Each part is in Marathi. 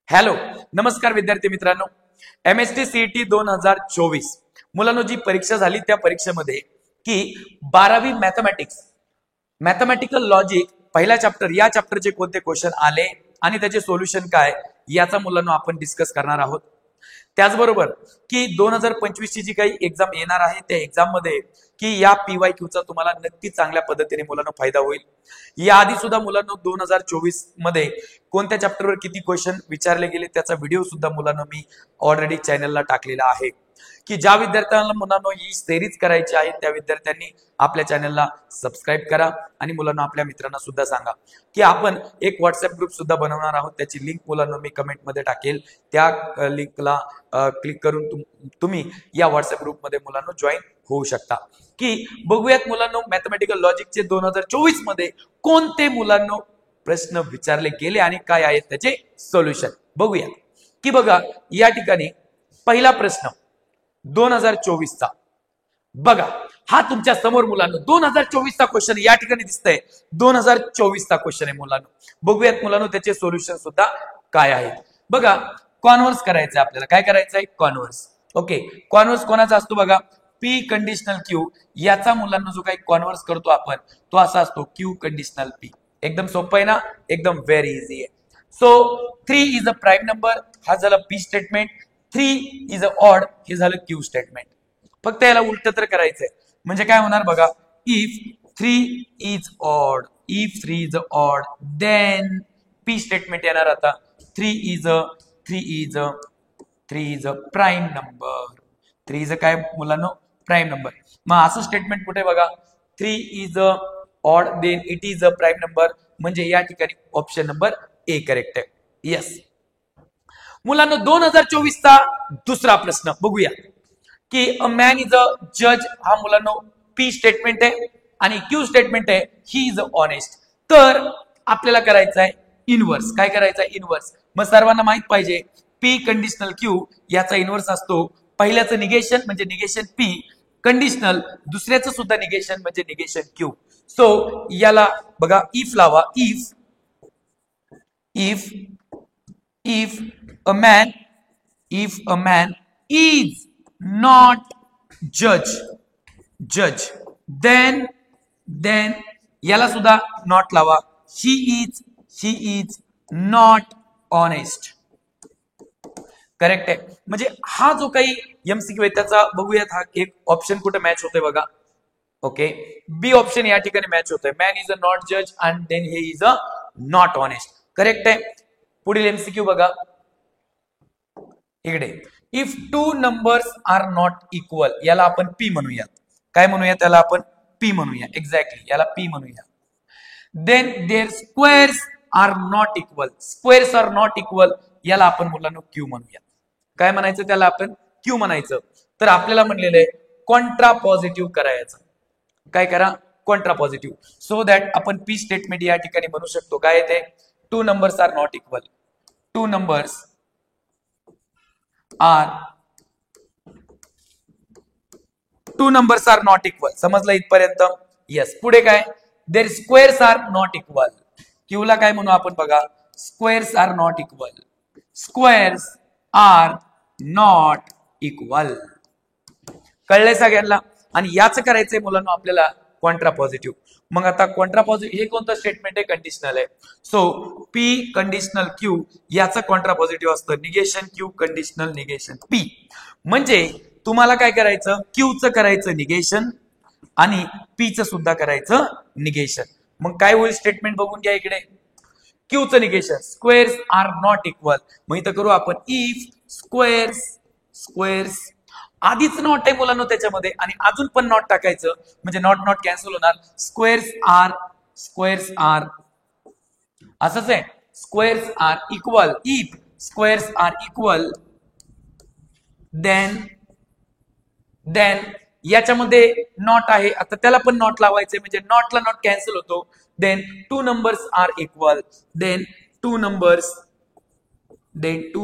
हॅलो, नमस्कार विद्यार्थी मित्रांनो. MST CET 2024 मुलांनो, जी परीक्षा झाली त्या परीक्षेमध्ये की 12वी मॅथमॅटिकल लॉजिक पहिला चॅप्टर, या चॅप्टरचे कोणते क्वेश्चन आले आणि त्याचे सोल्युशन काय याचा मुलांनो आपण डिस्कस करणार आहोत. त्याचबरोबर की 2025 ची जी काही एक्झाम येणार आहे त्या एक्झाम मध्ये की या PYQ चा तुम्हाला नक्की चांगल्या पद्धतीने मुलांनो फायदा होईल. याआधी सुद्धा मुलांनो 2024 मध्ये कोणत्या चॅप्टरवर किती क्वेश्चन विचारले गेले त्याचा व्हिडिओ सुद्धा मुलांनो मी ऑलरेडी चॅनलला टाकलेला आहे. की ज्या विद्यार्थ्यांना मुलांनो ही सिरीज करायची आहे त्या विद्यार्थ्यांनी आपल्या चॅनलला सबस्क्राईब करा आणि मुलांना आपल्या मित्रांना सुद्धा सांगा की आपण एक व्हॉट्सअप ग्रुप सुद्धा बनवणार आहोत. त्याची लिंक मुलांना मी कमेंटमध्ये टाकेल. त्या लिंकला क्लिक करून तुम्ही या व्हॉट्सअप ग्रुपमध्ये मुलांना जॉईन होऊ शकता. की बघूयात मुलांनो, मॅथमॅटिकल लॉजिकचे 2024 मध्ये कोणते मुलांनो प्रश्न विचारले गेले आणि काय आहेत त्याचे सोल्युशन बघूया. की बघा, या ठिकाणी पहिला प्रश्न 2024 चा बघा, हा तुमच्या समोर मुलांनो 2024 चा क्वेश्चन या ठिकाणी दिसतंय. 2024 चा क्वेश्चन आहे मुलांनो. बघूयात मुलांनो त्याचे सोल्युशन सुद्धा काय आहेत. बघा, कॉन्व्हर्स करायचं आपल्याला. काय करायचं आहे? कॉन्व्हर्स. ओके, कॉन्व्हर्स कोणाचा असतो बघा? P conditional Q. याचा मुलांना जो काही कॉन्व्हर्स करतो आपण तो असा असतो Q कंडिशनल P. एकदम सोपं आहे ना, एकदम व्हेरी इझी आहे. So 3 is a prime number, हा झाला P statement. 3 is a odd, हे झालं Q स्टेटमेंट. फक्त याला उलट तर करायचंय. म्हणजे काय होणार बघा, if 3 is odd, if 3 is odd then P statement येणार. आता 3 is a prime number. 3 is a काय मुलांनो? Prime number. मग असं स्टेटमेंट कुठे बघा, 3 is a odd then it is a prime number, म्हणजे या ठिकाणी ऑप्शन नंबर ए करेक्ट आहे. येस मुलांनो, 2024 चा दुसरा प्रश्न बघूया. की अ मॅन इज अ जज, हा मुलांनो P स्टेटमेंट आहे आणि Q स्टेटमेंट आहे ही इज अ ऑनेस्ट. तर आपल्याला करायचं आहे इनवर्स. काय करायचं आहे? इनवर्स. मग सर्वांना माहित पाहिजे P कंडिशनल Q याचा इनवर्स असतो पहिल्याचं निगेशन म्हणजे निगेशन P कंडिशनल, दुसऱ्याचं सुद्धा निगेशन म्हणजे निगेशन Q. सो याला बघा इफ लावा. If a man is not जज देन याला सुद्धा नॉट लावा. शी इज नॉट ऑनेस्ट. करेक्ट आहे. म्हणजे हा जो काही MCQ आहे त्याचा बघूयात. हा एक ऑप्शन कुठे मॅच होतोय बघा. ओके, बी ऑप्शन या ठिकाणी मॅच होतोय. मॅन इज अ नॉट जज and then he is a not honest. Correct आहे. पुढील MCQ बघा इकडे. If 2 numbers are not equal, याला आपण P म्हणूया. काय म्हणूया त्याला? आपण P म्हणूया. एक्झॅक्टली याला P म्हणूया. Then their squares are not equal. Squares are not equal याला आपण मुलांना Q म्हणूया. काय म्हणायचं त्याला? आपण Q म्हणायचं. तर आपल्याला म्हणलेलं आहे कॉन्ट्रा पॉझिटिव्ह करायचं. काय करा? Contra positive. सो दॅट आपण P स्टेटमेंट या ठिकाणी म्हणू शकतो. काय येते? 2 numbers are not equal. 2 numbers are not equal. समजलं इथपर्यंत? येस. पुढे काय? Their squares are not equal. Q ला काय म्हणू आपण बघा? Squares are not equal. Squares are not equal. कळलंय सगळ्यांना? आणि याचं करायचंय मुलांना आपल्याला कॉन्ट्रा पॉझिटिव्ह. मग आता कॉन्ट्रा पॉझिटिव्ह हे कोणतं स्टेटमेंट आहे? कंडिशनल आहे. सो P कंडिशनल Q याचं कॉन्ट्रा पॉझिटिव्ह असतं negation Q conditional negation P. म्हणजे तुम्हाला काय करायचं? Q चं करायचं निगेशन आणि P चं सुद्धा करायचं निगेशन. मग काय होईल स्टेटमेंट बघून घ्या इकडे. Q चं negation, squares are not equal. मग इथं करू आपण इफ स्क्वेअर्स आधीच नॉट आहे मुलांना त्याच्यामध्ये आणि अजून पण नॉट टाकायचं म्हणजे नॉट कॅन्सल होणार. स्क्वेअर्स आर असंच आहे. Squares are equal. If squares are equal then याच्यामध्ये नॉट आहे. आता त्याला पण नॉट लावायचे म्हणजे नॉटला नॉट कॅन्सल होतो. Then 2 numbers are equal. Then 2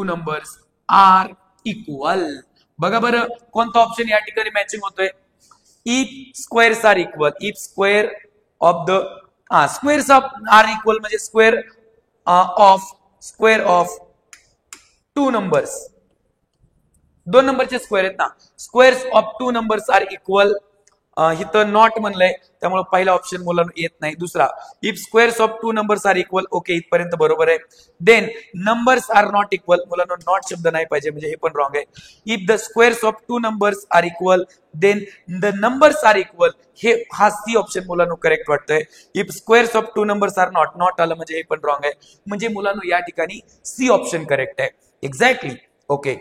numbers are equal. बघा बरं कोणता ऑप्शन या ठिकाणी मॅचिंग होतोय? If squares are equal. If squares of are equal म्हणजे स्क्वेअर ऑफ टू नंबर्स, दोन नंबरचे स्क्वेअर आहेत ना, squares of two numbers are equal, इथं नॉट म्हणलंय त्यामुळे पहिला ऑप्शन मुलांना येत नाही. दुसरा, if squares of two numbers are equal, okay इथपर्यंत बरोबर आहे. Then numbers are not equal, मुलांना नॉट शब्द नाही पाहिजे म्हणजे हे पण रॉंग आहे. If the squares of two numbers are equal then the numbers are equal, हे हा सी ऑप्शन मुलांना करेक्ट वाटतंय. If squares of two numbers are not, not आलं म्हणजे हे पण रॉंग आहे, म्हणजे मुलांना या ठिकाणी सी ऑप्शन करेक्ट आहे. एक्झॅक्टली. ओके,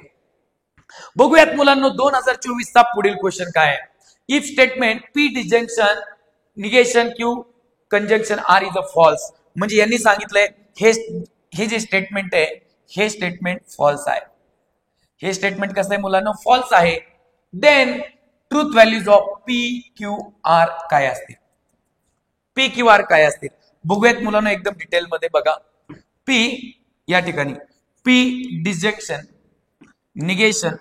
बघूयात मुलांना 2024 चा पुढील क्वेश्चन काय आहे. If statement P disjunction negation Q conjunction R is a false, म्हणजे यांनी सांगितलंय हे जे स्टेटमेंट आहे हे स्टेटमेंट फॉल्स आहे. हे स्टेटमेंट कसं आहे मुलांना, फॉल्स आहे. Then truth values of P Q are काय असतील, पी क्यू आर काय असतील बघूयात मुलांना एकदम डिटेल मध्ये. बघा, पी या ठिकाणी P disjunction negation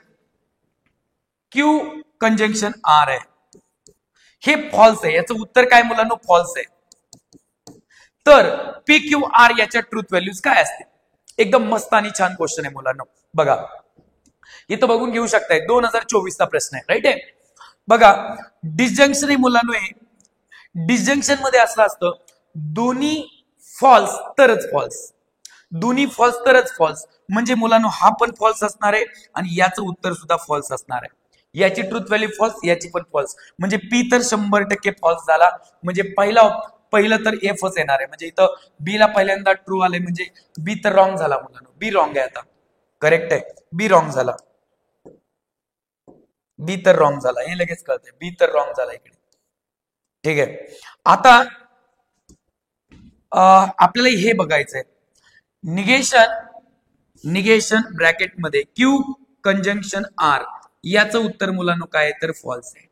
Q conjunction R आहे, हे फॉल्स आहे. याचं उत्तर काय मुलांना, फॉल्स आहे. तर पी क्यू आर याच्या ट्रूथ व्हॅल्यूज काय असतील, एकदम मस्त आणि छान क्वेश्चन आहे मुलांना. बघा इथं बघून घेऊ शकताय, 2024 चा प्रश्न आहे, राईट आहे. बघा डिसजंक्शन मुलांना, डिसजंक्शन मध्ये असं असतं दोन्ही फॉल्स तरच फॉल्स, दोन्ही फॉल्स तरच फॉल्स, म्हणजे मुलांना हा पण फॉल्स असणार आहे आणि याचं उत्तर सुद्धा फॉल्स असणार आहे. याची ट्रूथ व्हॅल्यू फॉल्स, याची पण फॉल्स, म्हणजे पी तर 100% फॉल्स झाला, म्हणजे पहिलं तर एफच येणार आहे. म्हणजे इथं बी ला पहिल्यांदा ट्रू आले म्हणजे बी तर रॉंग झाला मुलांना, बी रॉंग आहे. आता करेक्ट आहे, बी रॉंग झाला, बी तर रॉंग झाला, हे लगेच कळतंय, बी तर रॉंग झाला इकडे. ठीक आहे, आता आपल्याला हे बघायचंय, निगेशन ब्रॅकेट मध्ये क्यू कंजंक्शन आर, याचं उत्तर मुलांना काय तर फॉल्स आहे.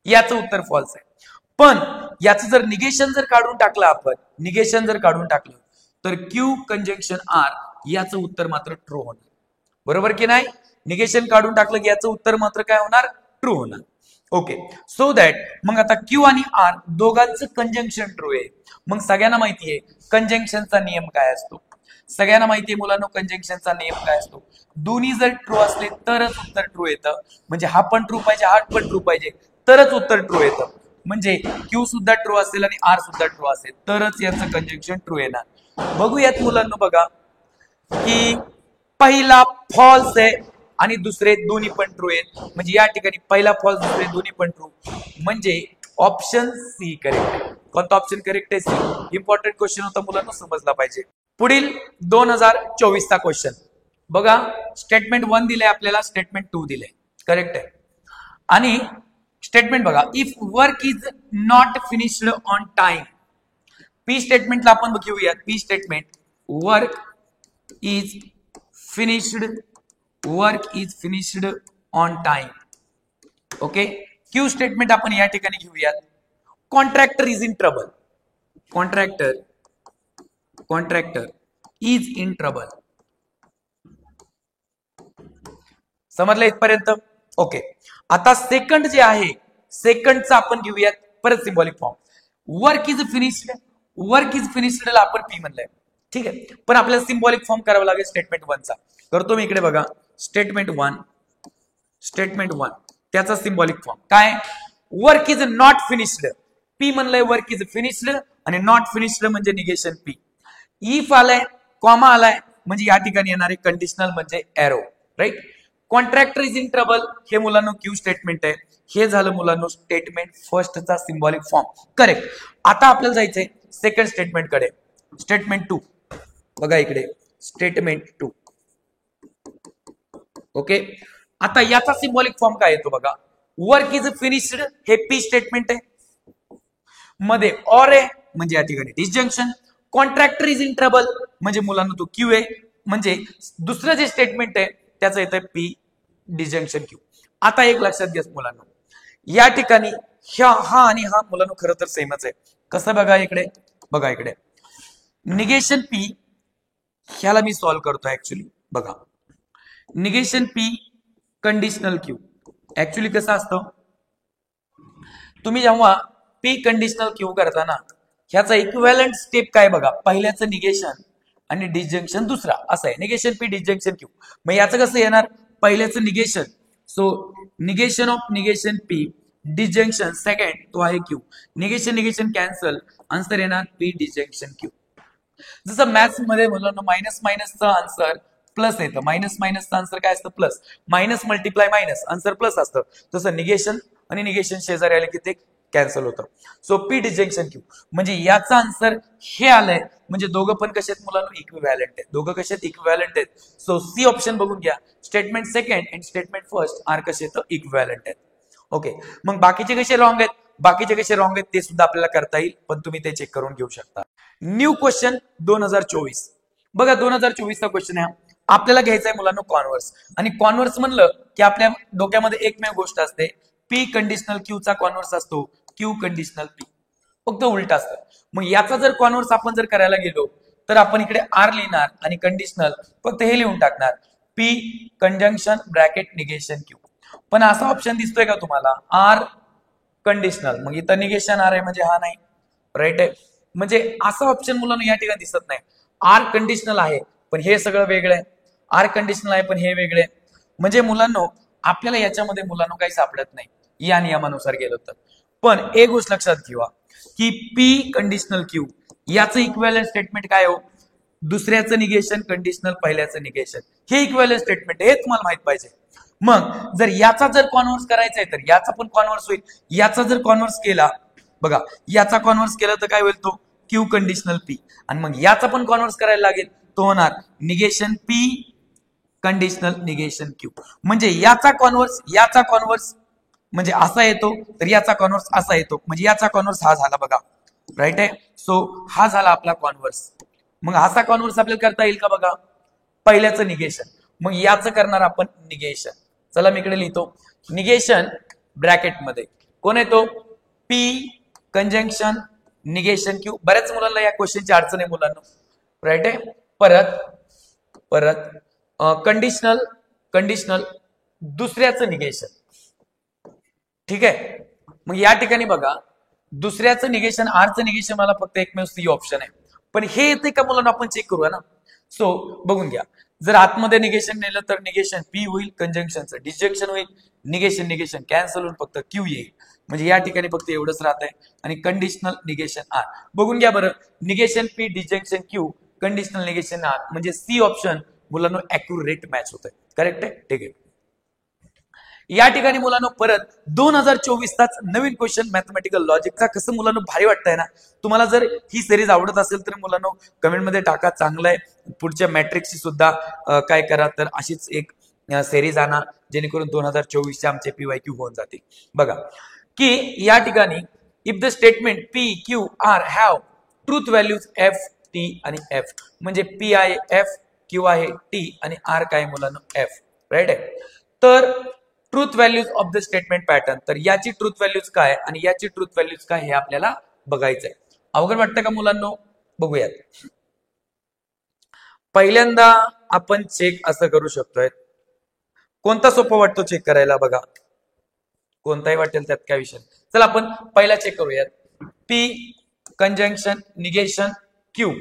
याचं उत्तर फॉल्स आहे. पण याचं जर निगेशन जर काढून टाकलं आपण, निगेशन जर काढून टाकलं तर क्यू कंजंक्शन आर याचं उत्तर मात्र ट्रू होणार. बरोबर की नाही, निगेशन काढून टाकलं की याचं उत्तर मात्र काय होणार, ट्रू होणार. ओके, सो दॅट मग आता क्यू आणि आर दोघांचं कंजंक्शन ट्रू आहे. मग सगळ्यांना माहितीये कंजंक्शनचा नियम काय असतो, सगळ्यांना माहितीये मुलांना कंजंक्शनचा नियम काय असतो. दोन्ही जर ट्रू असले तरच उत्तर ट्रू येतं, म्हणजे हा पण ट्रू पाहिजे हा पण ट्रू पाहिजे तरच उत्तर ट्रू येतं. म्हणजे क्यू सुद्धा ट्रू असेल आणि आर सुद्धा ट्रू असेल तरच याचं कंजंक्शन ट्रू येणार. बघूयात मुलांना, बघा की पहिला फॉल्स आहे आणि दुसरे दोन्ही पण ट्रू आहेत, म्हणजे या ठिकाणी पहिला फॉल्स दुसरे दोन्ही पण ट्रू, म्हणजे ऑप्शन सी करेक्ट आहे. कोणता ऑप्शन करेक्ट आहे, सी. इम्पॉर्टंट क्वेश्चन होता मुलांना, समजला पाहिजे. पुढील 2024 चा क्वेश्चन बघा, स्टेटमेंट 1 दिलंय आपल्याला, स्टेटमेंट 2 दिलंय, करेक्ट आहे. आणि स्टेटमेंट बघा, if work is not finished on time, P स्टेटमेंटला आपण घेऊयात. P statement work is finished on time. Okay, Q statement आपण या ठिकाणी घेऊयात. Contractor is in trouble, contractor is in trouble. समजलं इथपर्यंत. ओके, आता सेकंड जे आहे, सेकंडचा आपण घेऊयात परत symbolic form. Work is finished ला आपण पी म्हणलंय, ठीक आहे. पण आपल्याला सिम्बॉलिक फॉर्म करावा लागेल स्टेटमेंट 1 चा. करतो मी, इकडे बघा, स्टेटमेंट 1 त्याचा सिम्बॉलिक फॉर्म काय, work is not finished. P म्हणलंय वर्क इज फिनिश्ड आणि नॉट फिनिश्ड म्हणजे निगेशन पी. इफ आलाय, कॉमा आलाय, म्हणजे या ठिकाणी येणारे कंडिशनल म्हणजे arrow, right. Contractor is in trouble हे मुलांना क्यू स्टेटमेंट आहे. हे झालं मुलांना स्टेटमेंट फर्स्टचा सिम्बॉलिक फॉर्म, करेक्ट. आता आपल्याला जायचंय सेकंड स्टेटमेंट कडे, स्टेटमेंट 2. बघा इकडे, स्टेटमेंट 2. ओके, आता याचा सिम्बॉलिक फॉर्म काय येतो बघा, वर्क इज फिनिश्ड हे पी स्टेटमेंट आहे, मध्ये ऑर आहे म्हणजे या ठिकाणी disjunction. Contractor is in trouble म्हणजे मुलांना तो क्यू आहे, म्हणजे दुसरं जे स्टेटमेंट आहे त्याचं येतं पी डिसजंक्शन क्यू. आता एक लक्षात घ्या मुलांना, या ठिकाणी हा आणि हा मुलांना खरं तर सेमच आहे. कसं बघा इकडे, बघा इकडे निगेशन पी, ह्याला मी सॉल्व्ह करतो ऍक्च्युली. बघा, negation P conditional Q actually कसं असतं, तुम्ही जेव्हा पी कंडिशनल क्यू करताना ह्याचा इक्विव्हॅलंट स्टेप काय बघा, पहिल्याचं निगेशन आणि डिसजंक्शन दुसरा असं आहे. Negation P disjunction Q. मग याचं कसं येणार, पहिल्याचं negation, so negation of negation P disjunction second तो आहे Q. Negation negation cancel, answer येणार पी डिसजंक्शन क्यू. जसं मॅथ्स मध्ये मुलांना मायनस मायनसचा आन्सर प्लस येतं, मायनस मायनसचा आन्सर काय असतं plus, minus multiply minus answer plus असतं, तसं निगेशन आणि निगेशन शेजारी आले की ते कॅन्सल होतं. सो पी डिसजंक्शन क्यू म्हणजे याचा आन्सर हे आलंय, म्हणजे दोघं पण कसे आहेत मुलांना, इक्विव्हॅलंट आहेत. दोघं कसे आहेत, इक्विव्हॅलंट आहेत. सो सी ऑप्शन बघून घ्या, स्टेटमेंट सेकंड आणि स्टेटमेंट फर्स्ट आर कसे आहेत, इक्विव्हॅलंट आहेत. ओके, मग बाकीचे कसे रॉंग आहेत, बाकीचे कसे रॉंग आहेत ते सुद्धा आपल्याला करता येईल, पण तुम्ही ते चेक करून घेऊ शकता. न्यू क्वेश्चन 2024 बघा, 2024 चा क्वेश्चन आहे. आपल्याला घ्यायचा आहे मुलांना कॉन्व्हर्स, आणि कॉन्व्हर्स म्हणलं की आपल्या डोक्यामध्ये एकमेव गोष्ट असते, पी कंडिशनल क्यू चा कॉन्व्हर्स असतो क्यू कंडिशनल पी, फक्त उलट असतं. मग याचा जर कॉन्व्हर्स आपण जर करायला गेलो तर आपण इकडे आर लिहिणार आणि कंडिशनल फक्त हे लिहून टाकणार, P conjunction bracket negation Q. पण असा ऑप्शन दिसतोय का तुम्हाला, आर कंडिशनल, मग इथं निगेशन आर आहे म्हणजे हा नाही, राईट आहे. म्हणजे असं ऑप्शन मुलांना या ठिकाणी दिसत नाही. आर कंडिशनल आहे पण हे सगळं वेगळं आहे, आर कंडिशनल आहे पण हे वेगळे. म्हणजे मुलांना आपल्याला याच्यामध्ये मुलांना काही सापडत नाही या नियमानुसार गेलो तर. पण एक गोष्ट लक्षात ठेवा की पी कंडिशनल क्यू याचं इक्विव्हॅलंट स्टेटमेंट काय हो, दुसऱ्याचं निगेशन कंडिशनल पहिल्याचं निगेशन, हे इक्विव्हॅलंट स्टेटमेंट हे तुम्हाला माहित पाहिजे. मग जर याचा जर कॉन्व्हर्स करायचा आहे तर याचा पण कॉन्व्हर्स होईल. याचा जर कॉन्व्हर्स केला बघा, याचा कॉन्व्हर्स केला तर काय होईल, तो क्यू कंडिशनल पी, आणि मग याचा पण कॉन्व्हर्स करायला लागेल, तो होणार negation P conditional negation Q. म्हणजे याचा कॉन्व्हर्स म्हणजे असा येतो तर याचा कॉन्व्हर्स असा येतो, म्हणजे याचा कॉन्व्हर्स हा झाला बघा, राईट आहे. सो हा झाला आपला कॉन्व्हर्स. मग असा कॉन्व्हर्स आपल्याला करता येईल का बघा, पहिल्याचं निगेशन, मग याचं करणार आपण निगेशन. चला मी इकडे लिहितो, निगेशन ब्रॅकेट मध्ये कोण येतो, पी कंजंक्शन निगेशन क्यू. बऱ्याच मुलांना या क्वेश्चनची अडचण आहे मुलांना, राईट आहे. परत कंडिशनल दुसऱ्याचं निगेशन, ठीक आहे. मग या ठिकाणी बघा, दुसऱ्याचं निगेशन आरचं निगेशन मला फक्त एकमेव सी ऑप्शन आहे, पण हे येते का मुलांना आपण चेक करूया ना. सो बघून घ्या, जर आतमध्ये निगेशन नेलं तर निगेशन पी होईल, कंजंक्शनचं डिसजंक्शन होईल, निगेशन कॅन्सल होऊन फक्त क्यू येईल. म्हणजे या ठिकाणी फक्त एवढंच राहत आहे. आणि कंडिशनल निगेशन आर बघून घ्या बरं, negation P disjunction Q conditional negation R, म्हणजे सी ऑप्शन मुलांना ऍक्युरेट मॅच होत आहे, करेक्ट आहे, ठीक आहे. या ठिकाणी मुलांना परत 2024चाच नवीन क्वेश्चन मॅथमॅटिकल लॉजिकचा. कसं मुलांना भारी वाटतंय ना. तुम्हाला जर ही सिरीज आवडत असेल तर मुलांना कमेंटमध्ये टाका, चांगलं आहे. पुढच्या मॅट्रिक्सची सुद्धा काय करा, तर अशीच एक सिरीज आणा जेणेकरून 2024चे आमचे PYQ होऊन जातील. बघा की या ठिकाणी if the statement P Q R have truth values F T आणि एफ, म्हणजे पी आहे एफ, क्यू आहे टी आणि आर काय मुलांना एफ, राईट आहे. तर truth values of the statement pattern, तर याची ट्रूथ व्हॅल्यूज काय आणि याची ट्रूथ व्हॅल्यूज काय हे आपल्याला बघायचंय. अवघड वाटतं का मुलांना, बघूयात. पहिल्यांदा आपण चेक असं करू शकतोय, कोणता सोपा वाटतो चेक करायला, बघा कोणताही वाटेल त्यात काय विषय. चला आपण पहिला चेक करूयात, P conjunction negation Q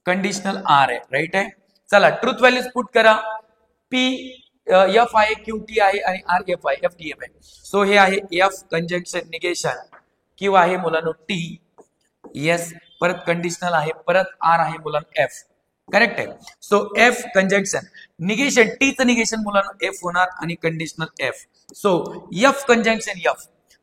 conditional R आहे, राईट आहे. चला ट्रूथ व्हॅल्यूज पुट करा, पी एफ आहे, क्यू टी आहे आणि आर एफ आहे, एफ टी एफ आहे. सो हे आहे एफ कंजंक्शन निगेशन, क्यू आहे मुलांनो टी, येस, परत कंडिशनल आहे, परत आर आहे मुलांनो एफ, करेक्ट आहे. सो एफ कंजंक्शन निगेशन, टीचं निगेशन मुलांनो एफ होणार आणि conditional F. So F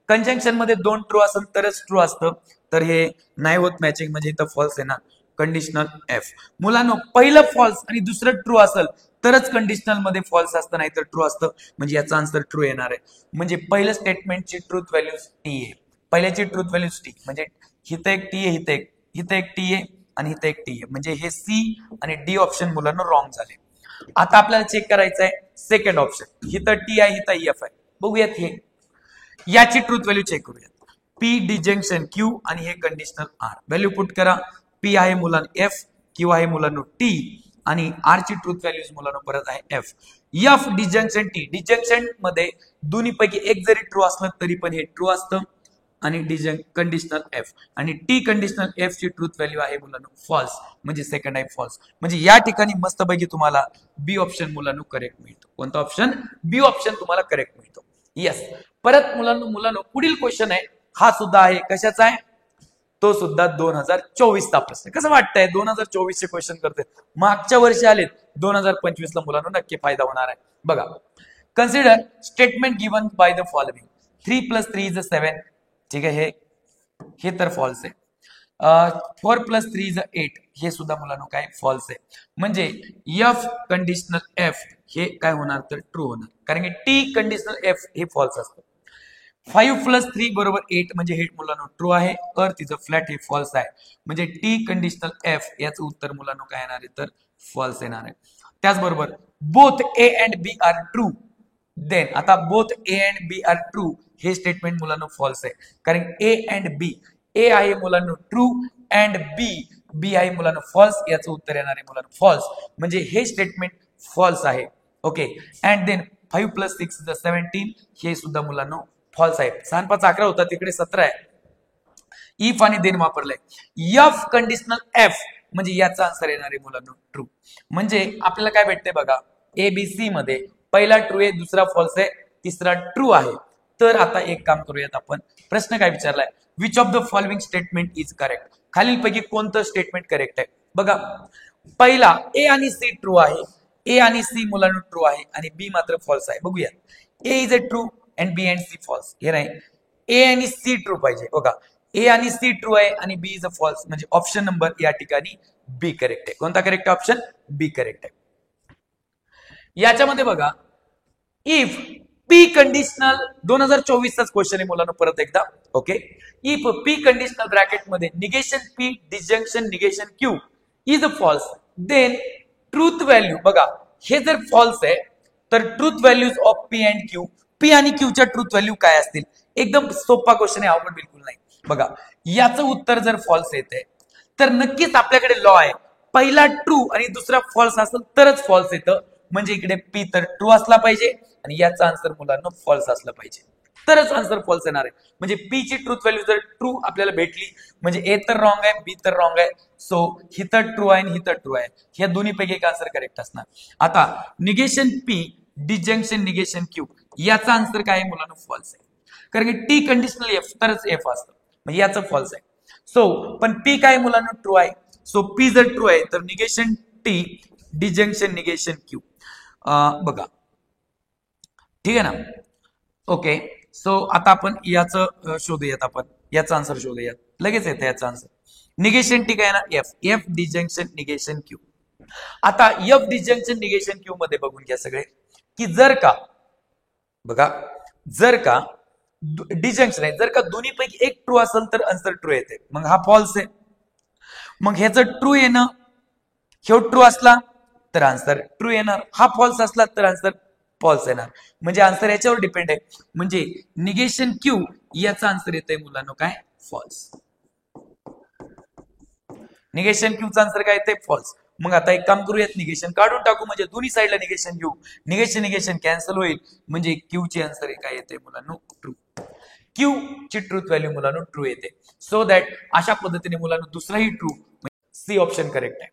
conjunction मध्ये दोन ट्रू असेल तरच ट्रू असतं, तर हे नाही होत मॅचिंग, म्हणजे इथं फॉल्स आहे ना. कंडिशनल एफ मुलांनो पहिलं फॉल्स आणि दुसरं ट्रू असेल तरच कंडिशनल मध्ये फॉल्स असतं, नाही तर ट्रू असतं, म्हणजे याचा आन्सर ट्रू येणार आहे. म्हणजे पहिलं स्टेटमेंटची ट्रूथ व्हॅल्यूज टी आहे, पहिल्याची ट्रूथ व्हॅल्यूज टी, म्हणजे हिथं एक टी आहे, हिथं एक टी आहे आणि हिथं एक टी आहे, म्हणजे हे सी आणि डी ऑप्शन मुलांना रॉंग झाले. आता आपल्याला चेक करायचं आहे सेकंड ऑप्शन, हिथं टी आहे, हिथं एफ आहे. बघूयात हे, याची ट्रूथ व्हॅल्यू चेक करूयात, पी डिजंक्शन क्यू आणि हे कंडिशनल आर. व्हॅल्यू पुट करा, पी आहे मुलांना एफ, क्यू आहे मुलांना टी आणि आर ची ट्रूथ व्हॅल्यूज मुलांना परत आहे F. F disjunction T, disjunction मध्ये दोन्ही पैकी एक जरी ट्रू असलं तरी पण हे ट्रू असतं आणि कंडिशनल एफ, आणि टी कंडिशनल एफ ची ट्रूथ व्हॅल्यू आहे मुलांनो फॉल्स, म्हणजे सेकंड आहे फॉल्स. म्हणजे या ठिकाणी मस्तपैकी तुम्हाला बी ऑप्शन मुलांनो करेक्ट मिळतो. कोणता ऑप्शन? बी ऑप्शन तुम्हाला करेक्ट मिळतो. येस. परत मुलांनो पुढील क्वेश्चन आहे, हा सुद्धा आहे कशाचा आहे? तो सुद्धा 2024 चा प्रश्न. कसं वाटतंय 2024 चे क्वेश्चन करते? मागच्या वर्षी आलेत, 2025 ला मुलांनो नक्की फायदा होणार आहे. बघा, consider statement given by the following 3 + 3 = 7. ठीक आहे, हे तर फॉल्स आहे. 4 + 3 = 8, हे सुद्धा मुलांनो काय फॉल्स आहे. म्हणजे एफ कंडिशनल एफ हे काय होणार तर ट्रू होणार, कारण की टी कंडिशनल एफ हे फॉल्स असतं. 5 + 3 = 8 म्हणजे हे मुलांनो ट्रू आहे. अर्थ इज अ फ्लॅट हे फॉल्स आहे. म्हणजे टी कंडिशनल एफ याचं उत्तर मुलांनो काय येणार आहे तर फॉल्स येणार आहे. त्याचबरोबर both A and B are true, then आता both A and B are true हे स्टेटमेंट मुलांनो फॉल्स आहे. कारण ए अँड बी, ए आहे मुलांनो ट्रू अँड बी आहे मुलांनो फॉल्स, याचं उत्तर येणार आहे मुलांनो फॉल्स. म्हणजे हे स्टेटमेंट फॉल्स आहे. ओके. अँड देन 5 + 6 = 17 हे सुद्धा मुलांनो फॉल्स आहे. 6 × 5 = 11 होता, तिकडे 17 आहे. इफ आणि देन वापरलंय. एफ कंडिशनल एफ म्हणजे याचा आन्सर येणार आहे मुलांनो ट्रू. म्हणजे आपल्याला काय भेटते बघा, एबीसी मध्ये पहिला ट्रू आहे, दुसरा फॉल्स आहे, तिसरा ट्रू आहे. तर आता एक काम करूयात आपण. प्रश्न काय विचारलाय? Which of the following statement is correct? खालीलपैकी कोणतं स्टेटमेंट करेक्ट आहे? बघा, पहिला ए आणि सी ट्रू आहे, ए आणि सी मुलांनो ट्रू आहे, आणि बी मात्र फॉल्स आहे. बघूया, A is a true and B and C false. हे नाही, ए आणि सी ट्रू पाहिजे. बघा, ए आणि सी ट्रू आहे आणि बी इज अ फॉल्स, म्हणजे ऑप्शन नंबर या ठिकाणी बी करेक्ट आहे. कोणता करेक्ट ऑप्शन? बी करेक्ट आहे. याच्यामध्ये बघा, इफ पी कंडिशनल 2024 चाच क्वेश्चन आहे मुलांना परत एकदा. Okay. If P conditional bracket मध्ये negation P disjunction negation Q is a false, then truth value, बघा हे जर फॉल्स आहे तर truth values of P and Q, P आणि क्यूच्या ट्रूथ व्हॅल्यू काय असतील? एकदम सोपा क्वेश्चन आहे, अवघड बिलकुल नाही. बघा, याचं उत्तर जर फॉल्स येते तर नक्कीच आपल्याकडे लॉ आहे, पहिला ट्रू आणि दुसरा फॉल्स असेल तरच फॉल्स येतं. म्हणजे इकडे पी तर ट्रू असला पाहिजे आणि याचा आन्सर मुलांना फॉल्स असला पाहिजे, तरच आन्सर फॉल्स येणार आहे. म्हणजे पी ची ट्रूथ व्हॅल्यू जर ट्रू आपल्याला भेटली म्हणजे ए तर रॉंग आहे, बी तर रॉंग आहे. सो ही तर ट्रू आहे आणि ही तर ट्रू आहे. ह्या दोन्हीपैकी एक आन्सर करेक्ट असणार. आता negation P disjunction negation Q याचा आन्सर काय आहे मुलांना? फॉल्स आहे. कारण की टी कंडिशनल एफ तरच एफ असतं, म्हणजे याचं फॉल्स आहे. सो पण पी काय मुलांना? ट्रू आहे. सो पी जर ट्रू आहे तर negation T disjunction negation Q. बघा, ठीक आहे ना. ओके. सो आता आपण याचं शोधूयात, आपण याचा आन्सर शोधूयात. लगेच येतं याचा आन्सर. निगेशन टी काय ना? F. F disjunction negation Q. आता एफ डिजंक्शन निगेशन क्यू मध्ये बघून घ्या सगळे, की जर का बघा, जर का डिजंक्शन आहे, जर का दोन्हीपैकी एक ट्रू असेल तर आन्सर ट्रू येते, मग हा फॉल्स आहे. मग ह्याचं ट्रू येणं, हे ट्रू असला तर आन्सर ट्रू येणार, हा फॉल्स असला तर आन्सर फॉल्स येणार. म्हणजे आन्सर याच्यावर डिपेंड आहे. म्हणजे निगेशन क्यू याचा आन्सर येतोय मुलांनो काय? फॉल्स. निगेशन क्यूचा आन्सर काय येते? फॉल्स. मग आता एक काम करूयात, निगेशन काढून टाकू, म्हणजे दोन्ही साईडला निगेशन घेऊ, निगेशन निगेशन कॅन्सल होईल. म्हणजे क्यू ची आन्सर काय येते मुलांनो? ट्रू. क्यू ची ट्रूथ व्हॅल्यू मुलांनो ट्रू येते. सो दॅट अशा पद्धतीने मुलांनो दुसराही ट्रू, सी ऑप्शन करेक्ट आहे.